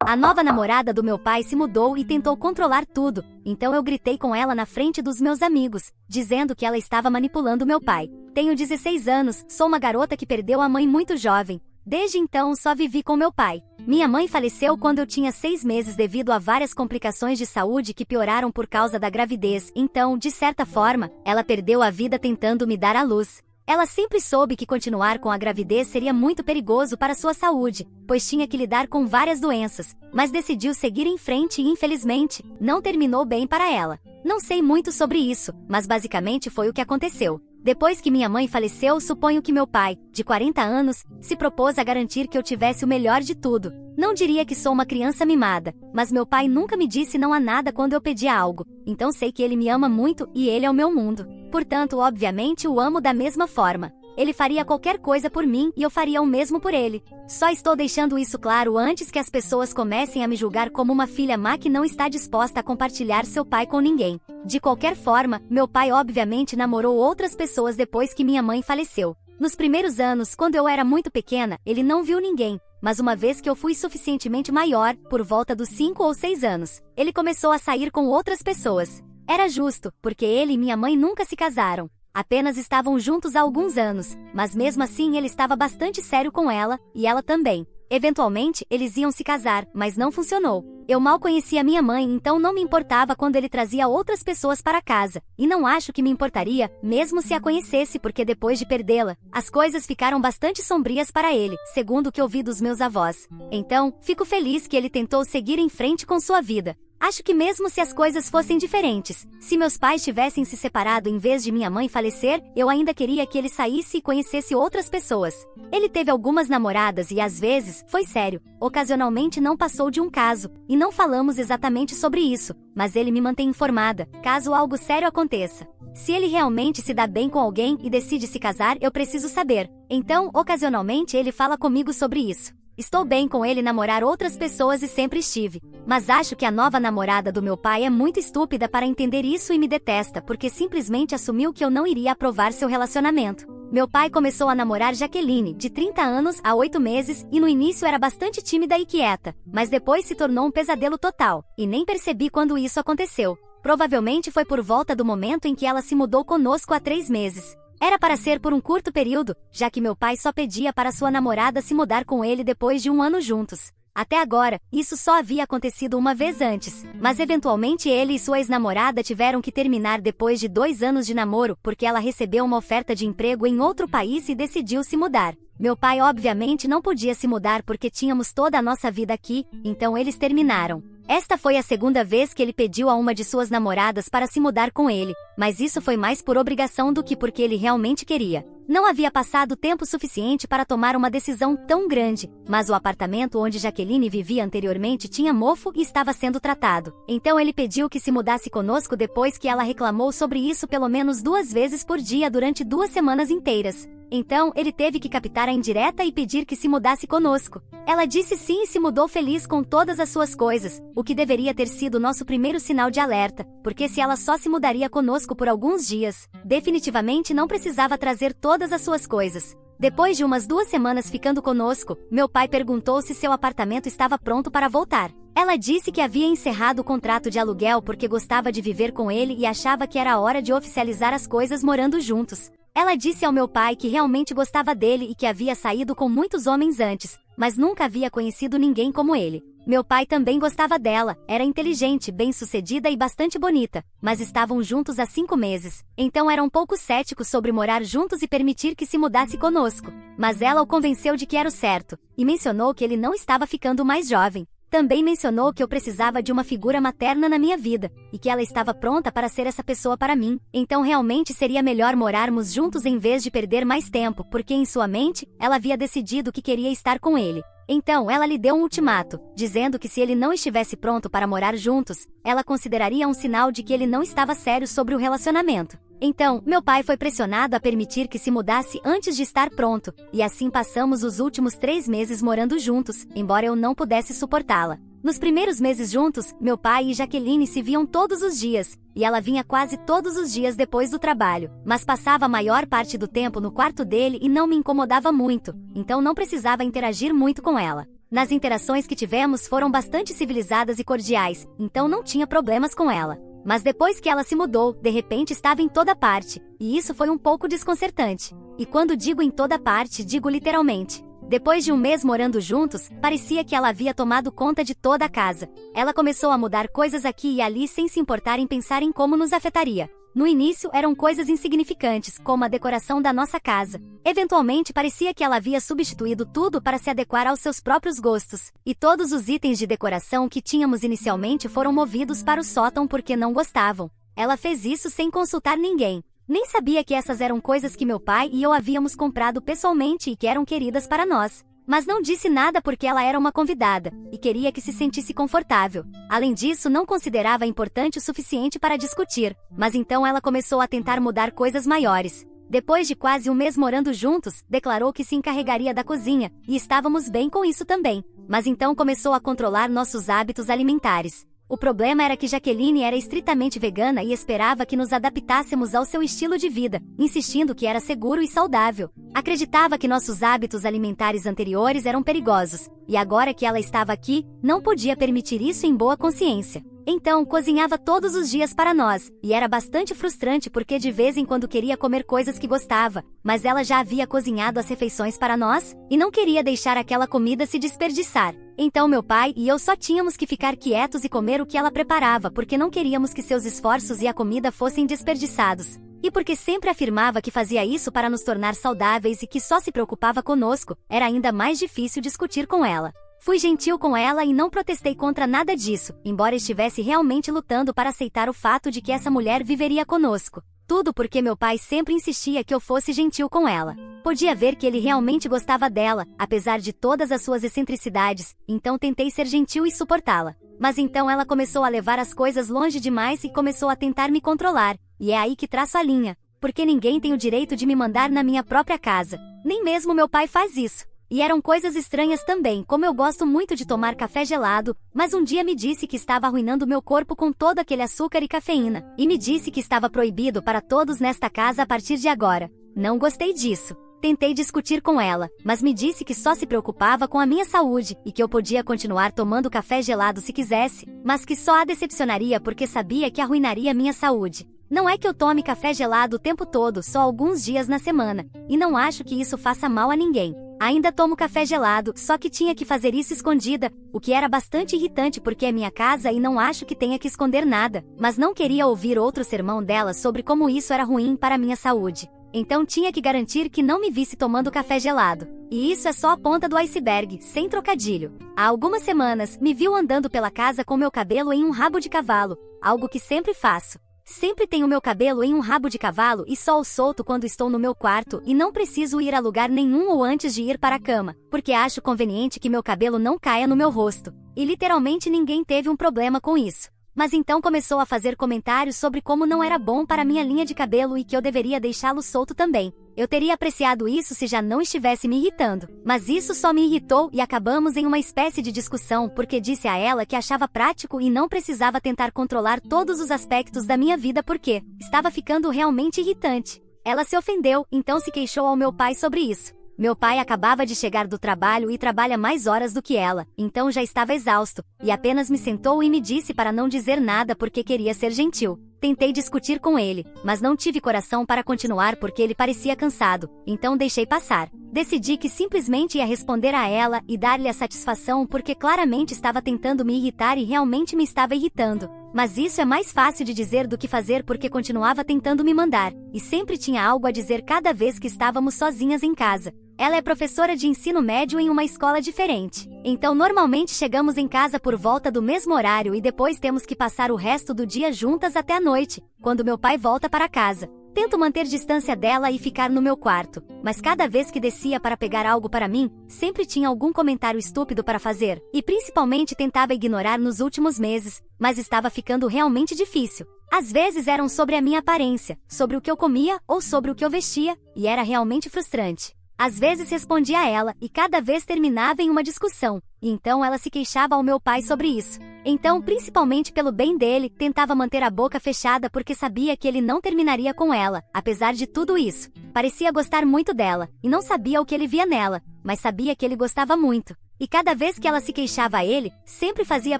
A nova namorada do meu pai se mudou e tentou controlar tudo, então eu gritei com ela na frente dos meus amigos, dizendo que ela estava manipulando meu pai. Tenho 16 anos, sou uma garota que perdeu a mãe muito jovem. Desde então só vivi com meu pai. Minha mãe faleceu quando eu tinha 6 meses devido a várias complicações de saúde que pioraram por causa da gravidez, então, de certa forma, ela perdeu a vida tentando me dar à luz. Ela sempre soube que continuar com a gravidez seria muito perigoso para sua saúde, pois tinha que lidar com várias doenças, mas decidiu seguir em frente e infelizmente, não terminou bem para ela. Não sei muito sobre isso, mas basicamente foi o que aconteceu. Depois que minha mãe faleceu, suponho que meu pai, de 40 anos, se propôs a garantir que eu tivesse o melhor de tudo. Não diria que sou uma criança mimada, mas meu pai nunca me disse não a nada quando eu pedia algo, então sei que ele me ama muito e ele é o meu mundo. Portanto, obviamente o amo da mesma forma. Ele faria qualquer coisa por mim e eu faria o mesmo por ele. Só estou deixando isso claro antes que as pessoas comecem a me julgar como uma filha má que não está disposta a compartilhar seu pai com ninguém. De qualquer forma, meu pai obviamente namorou outras pessoas depois que minha mãe faleceu. Nos primeiros anos, quando eu era muito pequena, ele não viu ninguém. Mas uma vez que eu fui suficientemente maior, por volta dos 5 ou 6 anos, ele começou a sair com outras pessoas. Era justo, porque ele e minha mãe nunca se casaram. Apenas estavam juntos há alguns anos, mas mesmo assim ele estava bastante sério com ela, e ela também. Eventualmente, eles iam se casar, mas não funcionou. Eu mal conhecia minha mãe, então não me importava quando ele trazia outras pessoas para casa, e não acho que me importaria, mesmo se a conhecesse, porque depois de perdê-la, as coisas ficaram bastante sombrias para ele, segundo o que ouvi dos meus avós. Então, fico feliz que ele tentou seguir em frente com sua vida. Acho que mesmo se as coisas fossem diferentes, se meus pais tivessem se separado em vez de minha mãe falecer, eu ainda queria que ele saísse e conhecesse outras pessoas. Ele teve algumas namoradas e às vezes, foi sério, ocasionalmente não passou de um caso, e não falamos exatamente sobre isso, mas ele me mantém informada, caso algo sério aconteça. Se ele realmente se dá bem com alguém e decide se casar, eu preciso saber. Então, ocasionalmente ele fala comigo sobre isso. Estou bem com ele namorar outras pessoas e sempre estive. Mas acho que a nova namorada do meu pai é muito estúpida para entender isso e me detesta porque simplesmente assumiu que eu não iria aprovar seu relacionamento. Meu pai começou a namorar Jaqueline, de 30 anos, há 8 meses, e no início era bastante tímida e quieta, mas depois se tornou um pesadelo total, e nem percebi quando isso aconteceu. Provavelmente foi por volta do momento em que ela se mudou conosco há 3 meses. Era para ser por um curto período, já que meu pai só pedia para sua namorada se mudar com ele depois de 1 ano juntos. Até agora, isso só havia acontecido uma vez antes, mas eventualmente ele e sua ex-namorada tiveram que terminar depois de 2 anos de namoro porque ela recebeu uma oferta de emprego em outro país e decidiu se mudar. Meu pai obviamente não podia se mudar porque tínhamos toda a nossa vida aqui, então eles terminaram. Esta foi a segunda vez que ele pediu a uma de suas namoradas para se mudar com ele, mas isso foi mais por obrigação do que porque ele realmente queria. Não havia passado tempo suficiente para tomar uma decisão tão grande, mas o apartamento onde Jaqueline vivia anteriormente tinha mofo e estava sendo tratado. Então ele pediu que se mudasse conosco depois que ela reclamou sobre isso pelo menos 2 vezes por dia durante 2 semanas inteiras. Então, ele teve que captar a indireta e pedir que se mudasse conosco. Ela disse sim e se mudou feliz com todas as suas coisas, o que deveria ter sido nosso primeiro sinal de alerta, porque se ela só se mudaria conosco por alguns dias, definitivamente não precisava trazer todas as suas coisas. Depois de umas 2 semanas ficando conosco, meu pai perguntou se seu apartamento estava pronto para voltar. Ela disse que havia encerrado o contrato de aluguel porque gostava de viver com ele e achava que era hora de oficializar as coisas morando juntos. Ela disse ao meu pai que realmente gostava dele e que havia saído com muitos homens antes, mas nunca havia conhecido ninguém como ele. Meu pai também gostava dela, era inteligente, bem-sucedida e bastante bonita, mas estavam juntos há 5 meses, então era um pouco cético sobre morar juntos e permitir que se mudasse conosco. Mas ela o convenceu de que era o certo, e mencionou que ele não estava ficando mais jovem. Também mencionou que eu precisava de uma figura materna na minha vida, e que ela estava pronta para ser essa pessoa para mim. Então realmente seria melhor morarmos juntos em vez de perder mais tempo, porque em sua mente, ela havia decidido que queria estar com ele. Então ela lhe deu um ultimato, dizendo que se ele não estivesse pronto para morar juntos, ela consideraria um sinal de que ele não estava sério sobre o relacionamento. Então, meu pai foi pressionado a permitir que se mudasse antes de estar pronto, e assim passamos os últimos 3 meses morando juntos, embora eu não pudesse suportá-la. Nos primeiros meses juntos, meu pai e Jaqueline se viam todos os dias, e ela vinha quase todos os dias depois do trabalho, mas passava a maior parte do tempo no quarto dele e não me incomodava muito, então não precisava interagir muito com ela. Nas interações que tivemos foram bastante civilizadas e cordiais, então não tinha problemas com ela. Mas depois que ela se mudou, de repente estava em toda parte, e isso foi um pouco desconcertante. E quando digo em toda parte, digo literalmente. Depois de um mês morando juntos, parecia que ela havia tomado conta de toda a casa. Ela começou a mudar coisas aqui e ali sem se importar em pensar em como nos afetaria. No início eram coisas insignificantes, como a decoração da nossa casa. Eventualmente parecia que ela havia substituído tudo para se adequar aos seus próprios gostos. E todos os itens de decoração que tínhamos inicialmente foram movidos para o sótão porque não gostavam. Ela fez isso sem consultar ninguém. Nem sabia que essas eram coisas que meu pai e eu havíamos comprado pessoalmente e que eram queridas para nós. Mas não disse nada porque ela era uma convidada, e queria que se sentisse confortável. Além disso, não considerava importante o suficiente para discutir, mas então ela começou a tentar mudar coisas maiores. Depois de quase um mês morando juntos, declarou que se encarregaria da cozinha, e estávamos bem com isso também. Mas então começou a controlar nossos hábitos alimentares. O problema era que Jaqueline era estritamente vegana e esperava que nos adaptássemos ao seu estilo de vida, insistindo que era seguro e saudável. Acreditava que nossos hábitos alimentares anteriores eram perigosos, e agora que ela estava aqui, não podia permitir isso em boa consciência. Então, cozinhava todos os dias para nós, e era bastante frustrante porque de vez em quando queria comer coisas que gostava, mas ela já havia cozinhado as refeições para nós, e não queria deixar aquela comida se desperdiçar. Então meu pai e eu só tínhamos que ficar quietos e comer o que ela preparava porque não queríamos que seus esforços e a comida fossem desperdiçados. E porque sempre afirmava que fazia isso para nos tornar saudáveis e que só se preocupava conosco, era ainda mais difícil discutir com ela. Fui gentil com ela e não protestei contra nada disso, embora estivesse realmente lutando para aceitar o fato de que essa mulher viveria conosco. Tudo porque meu pai sempre insistia que eu fosse gentil com ela. Podia ver que ele realmente gostava dela, apesar de todas as suas excentricidades, então tentei ser gentil e suportá-la. Mas então ela começou a levar as coisas longe demais e começou a tentar me controlar, e é aí que traço a linha, porque ninguém tem o direito de me mandar na minha própria casa. Nem mesmo meu pai faz isso. E eram coisas estranhas também, como eu gosto muito de tomar café gelado, mas um dia me disse que estava arruinando meu corpo com todo aquele açúcar e cafeína, e me disse que estava proibido para todos nesta casa a partir de agora. Não gostei disso. Tentei discutir com ela, mas me disse que só se preocupava com a minha saúde e que eu podia continuar tomando café gelado se quisesse, mas que só a decepcionaria porque sabia que arruinaria minha saúde. Não é que eu tome café gelado o tempo todo, só alguns dias na semana, e não acho que isso faça mal a ninguém. Ainda tomo café gelado, só que tinha que fazer isso escondida, o que era bastante irritante porque é minha casa e não acho que tenha que esconder nada, mas não queria ouvir outro sermão dela sobre como isso era ruim para minha saúde. Então tinha que garantir que não me visse tomando café gelado. E isso é só a ponta do iceberg, sem trocadilho. Há algumas semanas, me viu andando pela casa com meu cabelo em um rabo de cavalo, algo que sempre faço. Sempre tenho meu cabelo em um rabo de cavalo e só o solto quando estou no meu quarto e não preciso ir a lugar nenhum ou antes de ir para a cama, porque acho conveniente que meu cabelo não caia no meu rosto. E literalmente ninguém teve um problema com isso. Mas então começou a fazer comentários sobre como não era bom para minha linha de cabelo e que eu deveria deixá-lo solto também. Eu teria apreciado isso se já não estivesse me irritando. Mas isso só me irritou e acabamos em uma espécie de discussão porque disse a ela que achava prático e não precisava tentar controlar todos os aspectos da minha vida porque estava ficando realmente irritante. Ela se ofendeu, então se queixou ao meu pai sobre isso. Meu pai acabava de chegar do trabalho e trabalha mais horas do que ela, então já estava exausto, e apenas me sentou e me disse para não dizer nada porque queria ser gentil. Tentei discutir com ele, mas não tive coração para continuar porque ele parecia cansado, então deixei passar. Decidi que simplesmente ia responder a ela e dar-lhe a satisfação porque claramente estava tentando me irritar e realmente me estava irritando. Mas isso é mais fácil de dizer do que fazer porque continuava tentando me mandar, e sempre tinha algo a dizer cada vez que estávamos sozinhas em casa. Ela é professora de ensino médio em uma escola diferente. Então normalmente chegamos em casa por volta do mesmo horário e depois temos que passar o resto do dia juntas até a noite, quando meu pai volta para casa. Tento manter distância dela e ficar no meu quarto, mas cada vez que descia para pegar algo para mim, sempre tinha algum comentário estúpido para fazer, e principalmente tentava ignorar nos últimos meses, mas estava ficando realmente difícil. Às vezes eram sobre a minha aparência, sobre o que eu comia ou sobre o que eu vestia, e era realmente frustrante. Às vezes respondia a ela, e cada vez terminava em uma discussão, e então ela se queixava ao meu pai sobre isso. Então, principalmente pelo bem dele, tentava manter a boca fechada porque sabia que ele não terminaria com ela, apesar de tudo isso. Parecia gostar muito dela, e não sabia o que ele via nela, mas sabia que ele gostava muito. E cada vez que ela se queixava a ele, sempre fazia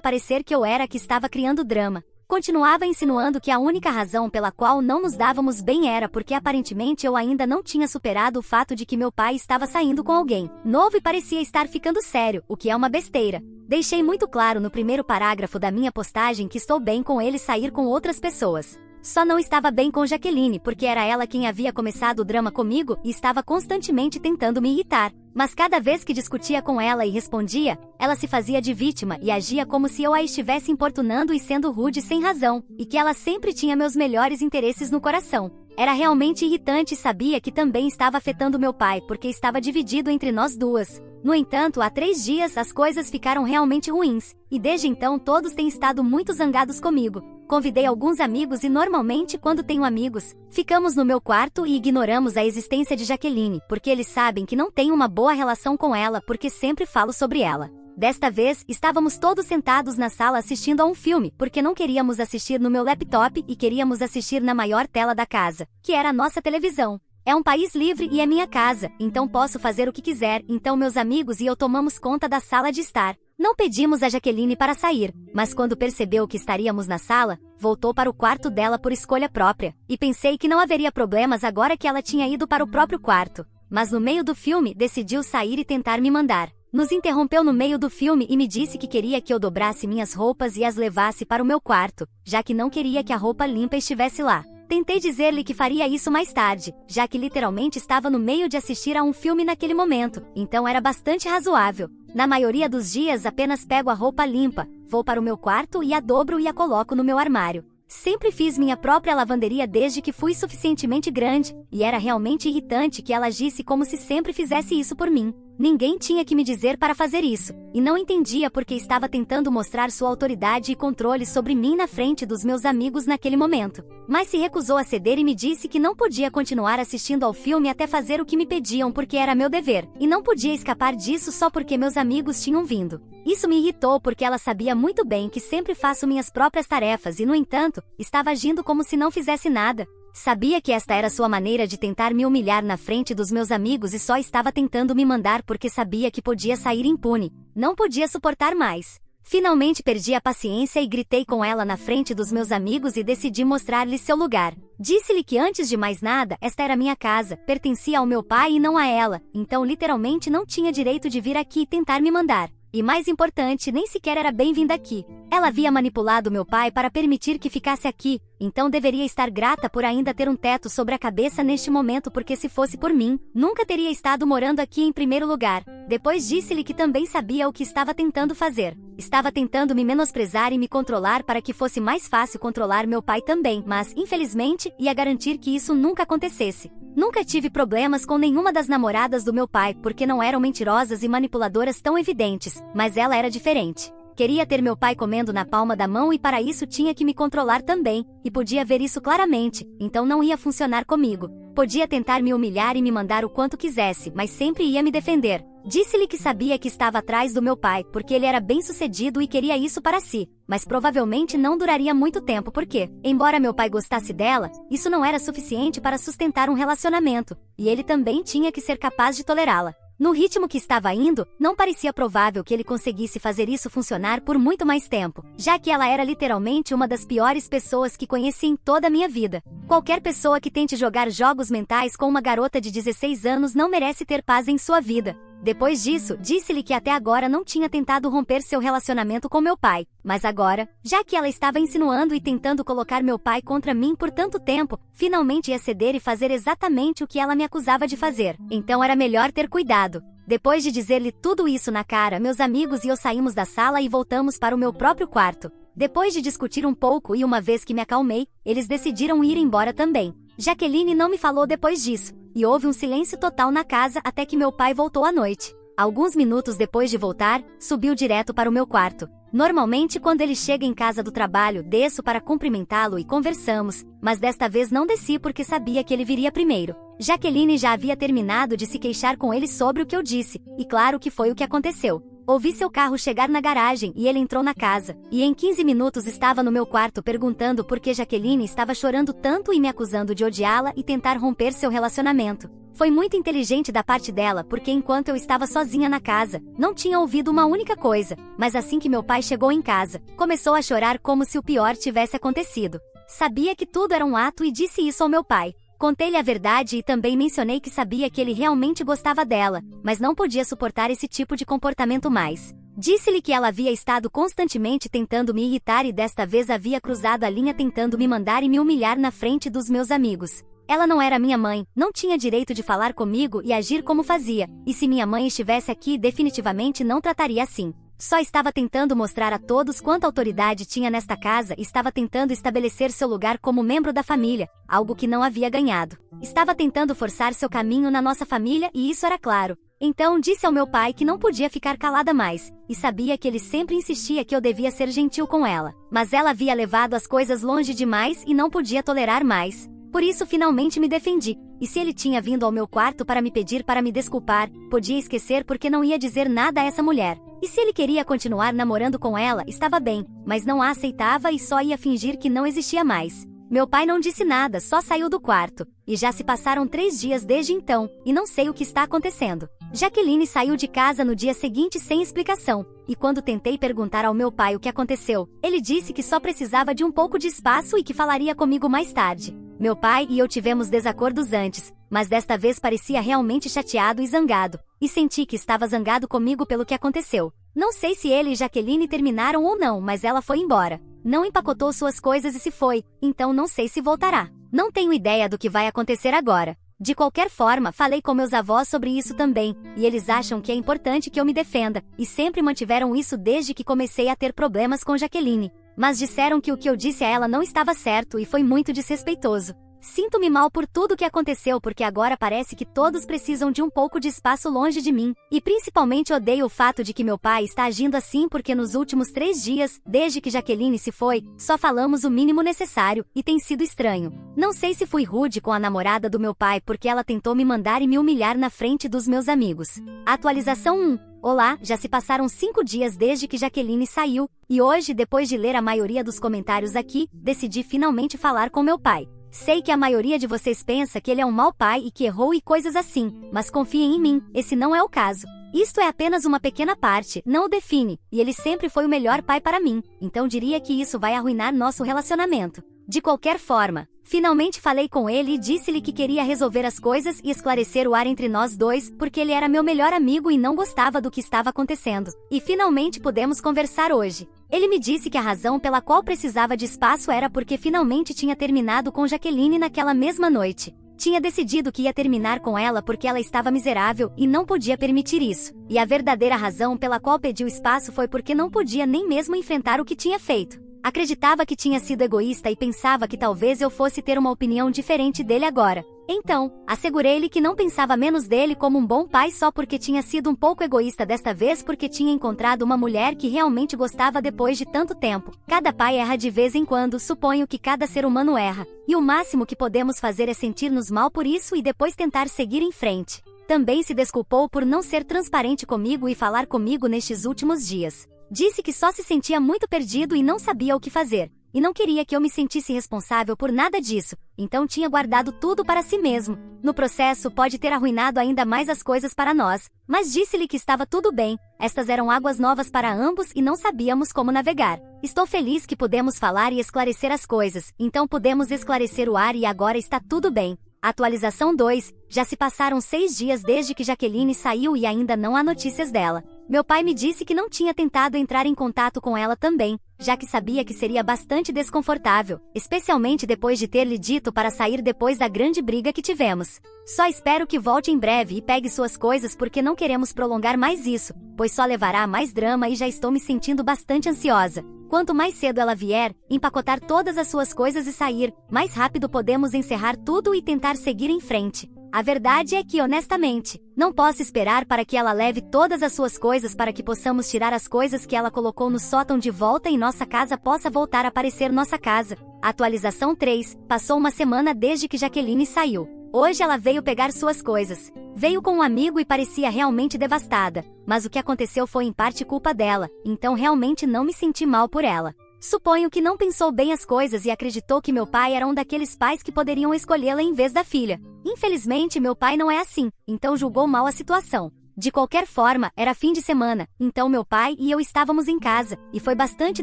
parecer que eu era a que estava criando drama. Continuava insinuando que a única razão pela qual não nos dávamos bem era porque aparentemente eu ainda não tinha superado o fato de que meu pai estava saindo com alguém novo e parecia estar ficando sério, o que é uma besteira. Deixei muito claro no primeiro parágrafo da minha postagem que estou bem com ele sair com outras pessoas. Só não estava bem com Jaqueline porque era ela quem havia começado o drama comigo e estava constantemente tentando me irritar. Mas cada vez que discutia com ela e respondia, ela se fazia de vítima e agia como se eu a estivesse importunando e sendo rude sem razão, e que ela sempre tinha meus melhores interesses no coração. Era realmente irritante e sabia que também estava afetando meu pai porque estava dividido entre nós duas. No entanto, há 3 dias as coisas ficaram realmente ruins, e desde então todos têm estado muito zangados comigo. Convidei alguns amigos e normalmente quando tenho amigos, ficamos no meu quarto e ignoramos a existência de Jaqueline, porque eles sabem que não tenho uma boa relação com ela porque sempre falo sobre ela. Desta vez, estávamos todos sentados na sala assistindo a um filme, porque não queríamos assistir no meu laptop e queríamos assistir na maior tela da casa, que era a nossa televisão. É um país livre e é minha casa, então posso fazer o que quiser, então meus amigos e eu tomamos conta da sala de estar. Não pedimos a Jaqueline para sair, mas quando percebeu que estaríamos na sala, voltou para o quarto dela por escolha própria, e pensei que não haveria problemas agora que ela tinha ido para o próprio quarto. Mas no meio do filme, decidiu sair e tentar me mandar. Nos interrompeu no meio do filme e me disse que queria que eu dobrasse minhas roupas e as levasse para o meu quarto, já que não queria que a roupa limpa estivesse lá. Tentei dizer-lhe que faria isso mais tarde, já que literalmente estava no meio de assistir a um filme naquele momento, então era bastante razoável. Na maioria dos dias apenas pego a roupa limpa, vou para o meu quarto e a dobro e a coloco no meu armário. Sempre fiz minha própria lavanderia desde que fui suficientemente grande, e era realmente irritante que ela agisse como se sempre fizesse isso por mim. Ninguém tinha que me dizer para fazer isso, e não entendia porque estava tentando mostrar sua autoridade e controle sobre mim na frente dos meus amigos naquele momento. Mas se recusou a ceder e me disse que não podia continuar assistindo ao filme até fazer o que me pediam porque era meu dever, e não podia escapar disso só porque meus amigos tinham vindo. Isso me irritou porque ela sabia muito bem que sempre faço minhas próprias tarefas e, no entanto, estava agindo como se não fizesse nada. Sabia que esta era sua maneira de tentar me humilhar na frente dos meus amigos e só estava tentando me mandar porque sabia que podia sair impune. Não podia suportar mais. Finalmente perdi a paciência e gritei com ela na frente dos meus amigos e decidi mostrar-lhe seu lugar. Disse-lhe que antes de mais nada, esta era minha casa, pertencia ao meu pai e não a ela, então literalmente não tinha direito de vir aqui e tentar me mandar. E mais importante, nem sequer era bem-vinda aqui. Ela havia manipulado meu pai para permitir que ficasse aqui, então deveria estar grata por ainda ter um teto sobre a cabeça neste momento porque se fosse por mim, nunca teria estado morando aqui em primeiro lugar. Depois disse-lhe que também sabia o que estava tentando fazer. Estava tentando me menosprezar e me controlar para que fosse mais fácil controlar meu pai também, mas, infelizmente, ia garantir que isso nunca acontecesse. Nunca tive problemas com nenhuma das namoradas do meu pai porque não eram mentirosas e manipuladoras tão evidentes, mas ela era diferente. Queria ter meu pai comendo na palma da mão e para isso tinha que me controlar também, e podia ver isso claramente, então não ia funcionar comigo. Podia tentar me humilhar e me mandar o quanto quisesse, mas sempre ia me defender. Disse-lhe que sabia que estava atrás do meu pai, porque ele era bem-sucedido e queria isso para si, mas provavelmente não duraria muito tempo porque, embora meu pai gostasse dela, isso não era suficiente para sustentar um relacionamento, e ele também tinha que ser capaz de tolerá-la. No ritmo que estava indo, não parecia provável que ele conseguisse fazer isso funcionar por muito mais tempo, já que ela era literalmente uma das piores pessoas que conheci em toda a minha vida. Qualquer pessoa que tente jogar jogos mentais com uma garota de 16 anos não merece ter paz em sua vida. Depois disso, disse-lhe que até agora não tinha tentado romper seu relacionamento com meu pai, mas agora, já que ela estava insinuando e tentando colocar meu pai contra mim por tanto tempo, finalmente ia ceder e fazer exatamente o que ela me acusava de fazer. Então era melhor ter cuidado. Depois de dizer-lhe tudo isso na cara, meus amigos e eu saímos da sala e voltamos para o meu próprio quarto. Depois de discutir um pouco e uma vez que me acalmei, eles decidiram ir embora também. Jaqueline não me falou depois disso, e houve um silêncio total na casa até que meu pai voltou à noite. Alguns minutos depois de voltar, subiu direto para o meu quarto. Normalmente, quando ele chega em casa do trabalho, desço para cumprimentá-lo e conversamos, mas desta vez não desci porque sabia que ele viria primeiro. Jaqueline já havia terminado de se queixar com ele sobre o que eu disse, e claro que foi o que aconteceu. Ouvi seu carro chegar na garagem e ele entrou na casa, e em 15 minutos estava no meu quarto perguntando por que Jaqueline estava chorando tanto e me acusando de odiá-la e tentar romper seu relacionamento. Foi muito inteligente da parte dela porque enquanto eu estava sozinha na casa, não tinha ouvido uma única coisa, mas assim que meu pai chegou em casa, começou a chorar como se o pior tivesse acontecido. Sabia que tudo era um ato e disse isso ao meu pai. Contei-lhe a verdade e também mencionei que sabia que ele realmente gostava dela, mas não podia suportar esse tipo de comportamento mais. Disse-lhe que ela havia estado constantemente tentando me irritar e desta vez havia cruzado a linha tentando me mandar e me humilhar na frente dos meus amigos. Ela não era minha mãe, não tinha direito de falar comigo e agir como fazia, e se minha mãe estivesse aqui definitivamente não trataria assim. Só estava tentando mostrar a todos quanta autoridade tinha nesta casa e estava tentando estabelecer seu lugar como membro da família, algo que não havia ganhado. Estava tentando forçar seu caminho na nossa família e isso era claro. Então disse ao meu pai que não podia ficar calada mais, e sabia que ele sempre insistia que eu devia ser gentil com ela. Mas ela havia levado as coisas longe demais e não podia tolerar mais. Por isso finalmente me defendi, e se ele tinha vindo ao meu quarto para me pedir para me desculpar, podia esquecer porque não ia dizer nada a essa mulher. E se ele queria continuar namorando com ela, estava bem, mas não a aceitava e só ia fingir que não existia mais. Meu pai não disse nada, só saiu do quarto, e já se passaram 3 dias desde então, e não sei o que está acontecendo. Jaqueline saiu de casa no dia seguinte sem explicação, e quando tentei perguntar ao meu pai o que aconteceu, ele disse que só precisava de um pouco de espaço e que falaria comigo mais tarde. Meu pai e eu tivemos desacordos antes, mas desta vez parecia realmente chateado e zangado, e senti que estava zangado comigo pelo que aconteceu. Não sei se ele e Jaqueline terminaram ou não, mas ela foi embora. Não empacotou suas coisas e se foi, então não sei se voltará. Não tenho ideia do que vai acontecer agora. De qualquer forma, falei com meus avós sobre isso também, e eles acham que é importante que eu me defenda, e sempre mantiveram isso desde que comecei a ter problemas com Jaqueline. Mas disseram que o que eu disse a ela não estava certo e foi muito desrespeitoso. Sinto-me mal por tudo o que aconteceu porque agora parece que todos precisam de um pouco de espaço longe de mim, e principalmente odeio o fato de que meu pai está agindo assim porque nos últimos 3 dias, desde que Jaqueline se foi, só falamos o mínimo necessário, e tem sido estranho. Não sei se fui rude com a namorada do meu pai porque ela tentou me mandar e me humilhar na frente dos meus amigos. Atualização 1. Olá, já se passaram 5 dias desde que Jaqueline saiu, e hoje, depois de ler a maioria dos comentários aqui, decidi finalmente falar com meu pai. Sei que a maioria de vocês pensa que ele é um mau pai e que errou e coisas assim, mas confiem em mim, esse não é o caso. Isto é apenas uma pequena parte, não o define, e ele sempre foi o melhor pai para mim, então diria que isso vai arruinar nosso relacionamento. De qualquer forma, finalmente falei com ele e disse-lhe que queria resolver as coisas e esclarecer o ar entre nós dois, porque ele era meu melhor amigo e não gostava do que estava acontecendo. E finalmente pudemos conversar hoje. Ele me disse que a razão pela qual precisava de espaço era porque finalmente tinha terminado com Jaqueline naquela mesma noite. Tinha decidido que ia terminar com ela porque ela estava miserável e não podia permitir isso. E a verdadeira razão pela qual pediu espaço foi porque não podia nem mesmo enfrentar o que tinha feito. Acreditava que tinha sido egoísta e pensava que talvez eu fosse ter uma opinião diferente dele agora. Então, assegurei-lhe que não pensava menos dele como um bom pai só porque tinha sido um pouco egoísta desta vez porque tinha encontrado uma mulher que realmente gostava depois de tanto tempo. Cada pai erra de vez em quando, suponho que cada ser humano erra. E o máximo que podemos fazer é sentir-nos mal por isso e depois tentar seguir em frente. Também se desculpou por não ser transparente comigo e falar comigo nestes últimos dias. Disse que só se sentia muito perdido e não sabia o que fazer, e não queria que eu me sentisse responsável por nada disso, então tinha guardado tudo para si mesmo. No processo pode ter arruinado ainda mais as coisas para nós, mas disse-lhe que estava tudo bem, estas eram águas novas para ambos e não sabíamos como navegar. Estou feliz que pudemos falar e esclarecer as coisas, então pudemos esclarecer o ar e agora está tudo bem. Atualização 2, já se passaram 6 dias desde que Jaqueline saiu e ainda não há notícias dela. Meu pai me disse que não tinha tentado entrar em contato com ela também, já que sabia que seria bastante desconfortável, especialmente depois de ter lhe dito para sair depois da grande briga que tivemos. Só espero que volte em breve e pegue suas coisas porque não queremos prolongar mais isso, pois só levará a mais drama e já estou me sentindo bastante ansiosa. Quanto mais cedo ela vier, empacotar todas as suas coisas e sair, mais rápido podemos encerrar tudo e tentar seguir em frente. A verdade é que, honestamente, não posso esperar para que ela leve todas as suas coisas para que possamos tirar as coisas que ela colocou no sótão de volta e nossa casa possa voltar a parecer nossa casa. Atualização 3, passou uma semana desde que Jaqueline saiu. Hoje ela veio pegar suas coisas. Veio com um amigo e parecia realmente devastada, mas o que aconteceu foi em parte culpa dela, então realmente não me senti mal por ela. Suponho que não pensou bem as coisas e acreditou que meu pai era um daqueles pais que poderiam escolhê-la em vez da filha. Infelizmente, meu pai não é assim, então julgou mal a situação. De qualquer forma, era fim de semana, então meu pai e eu estávamos em casa, e foi bastante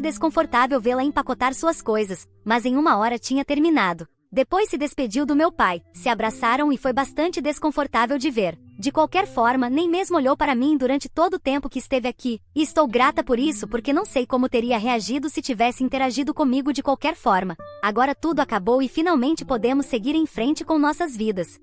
desconfortável vê-la empacotar suas coisas, mas em 1 hora tinha terminado. Depois se despediu do meu pai, se abraçaram e foi bastante desconfortável de ver. De qualquer forma, nem mesmo olhou para mim durante todo o tempo que esteve aqui, e estou grata por isso porque não sei como teria reagido se tivesse interagido comigo de qualquer forma. Agora tudo acabou e finalmente podemos seguir em frente com nossas vidas.